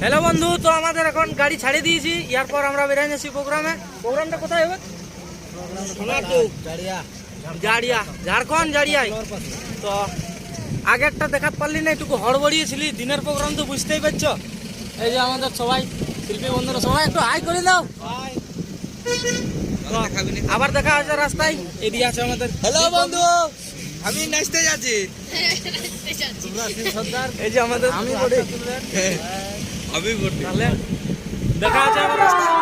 Hello বন্ধু, তো আমাদের এখন গাড়ি ছাড়ে দিয়েছি। এরপর আমরা বেরিয়ে যাচ্ছি প্রোগ্রামটা কোথায় হবে? জাড়িয়া, ঝাড়খণ্ড জাড়িয়ায়। তো আগেরটা দেখাতে পারলি না, একটু হড়বড়িয়েছিলি। দিনের প্রোগ্রাম তো বুঝতেই পারছো। এই যে আমাদের সবাই শিল্পী বন্ধুরা, সবাই একটু হাই করে দাও। আবার দেখা হচ্ছে রাস্তায়। এদিকে আছে আমাদের হ্যালো বন্ধু, আমি নাচতে যাচ্ছি। এই যে আমাদের আমি বলি তাহলে দেখা আছে আবার রাস্তায়।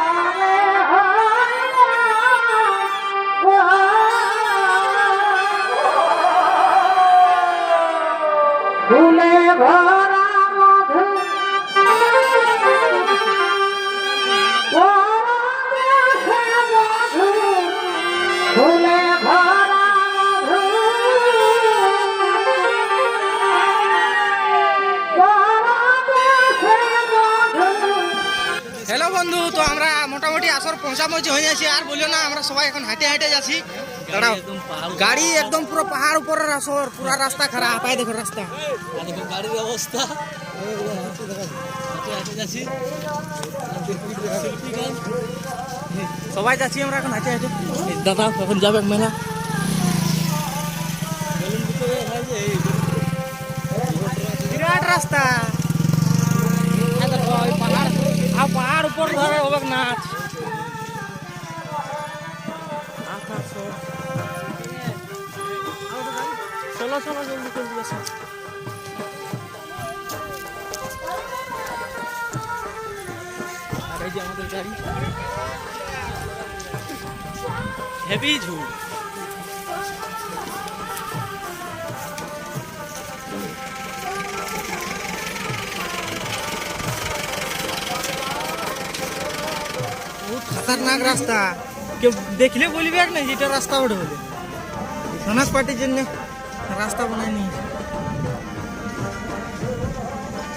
ফুলে ভরা মধু ফুলে ভরা মধু হ্যালো বন্ধু, তো আমরা মোটামুটি আসর পৌঁছাপৌঁছি হয়ে যাচ্ছি। আর বলিও না, আমরা সবাই এখন হাঁটে হাঁটে যাচ্ছি। দাঁড়াও, গাড়ি একদম পুরো পাহাড় উপরের আসর, পুরো রাস্তা খারাপ। পাই দেখো রাস্তা, গাড়ির অবস্থা। সবাই যাচ্ছি আমরা এখন হাঁটে হাঁটে। দাদা এখন যাবে মেলা। বিরাট রাস্তা, পাহাড় উপর ধরে হবে নাচ। চলো চলো জলদি জলদি আসো। আর এই যে আমাদের গাড়ি, হেভি ঝুড়। বহুত খতরনাক রাস্তা, কেউ দেখলে বলবে না যেটা রাস্তা ওঠে বলে। সমাজ পার্টির জন্য রাস্তা বানায় নি।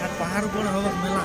আর পাহাড় উপরে হবে মেলা।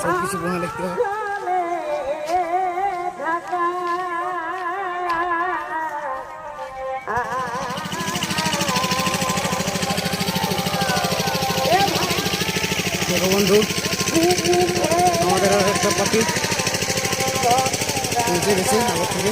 সব কিছু বনে দেখতে হবে। দেখো বন্ধু, আমাদের আর একটা পাখি পৌঁছে গেছে আগের থেকে।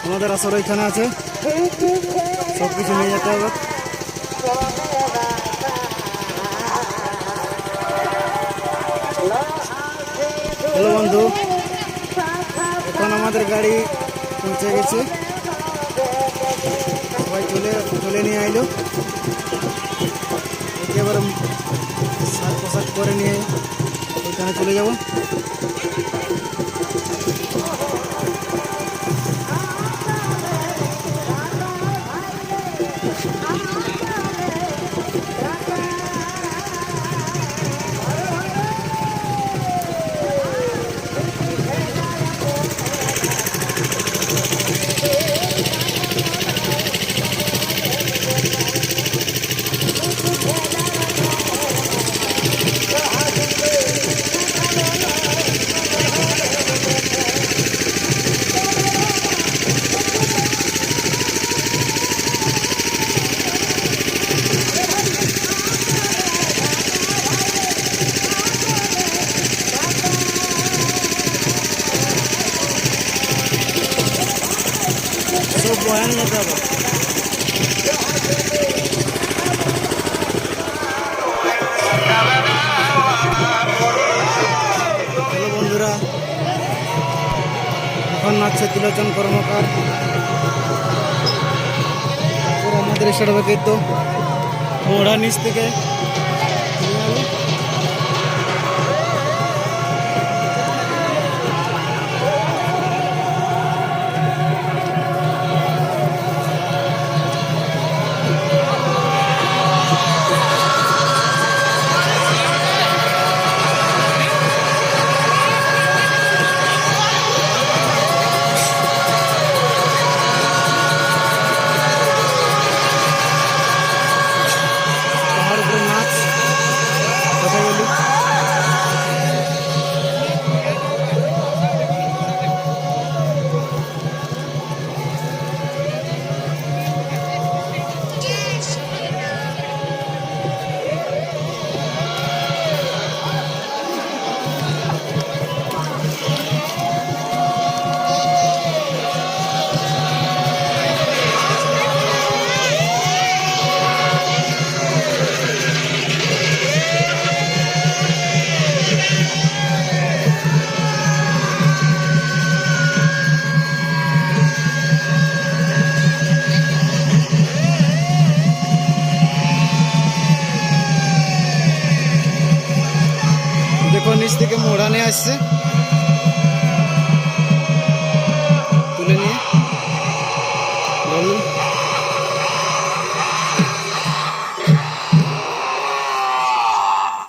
আমাদের আসর এখানে আছে, সব কিছু নিয়ে যেতে হবে। হ্যালো বন্ধু, এখন আমাদের গাড়ি পৌঁছে গেছে। সবাই চলে নিয়ে আইলো। একেবারে শাক পোশাক করে নিয়ে ওইখানে চলে যাব। ওখানে যেতে হবে। হ্যালো বন্ধুরা, এখন নাচছে ত্রিলোচন কর্মকার। তারপর আমাদের স্টার্ট হবে কিন্তু মোড়া নিচ থেকে। পাহাড় উপরে নাচ, কথা বলি। দেখো নিচ থেকে মোড়া নিয়ে আসছে।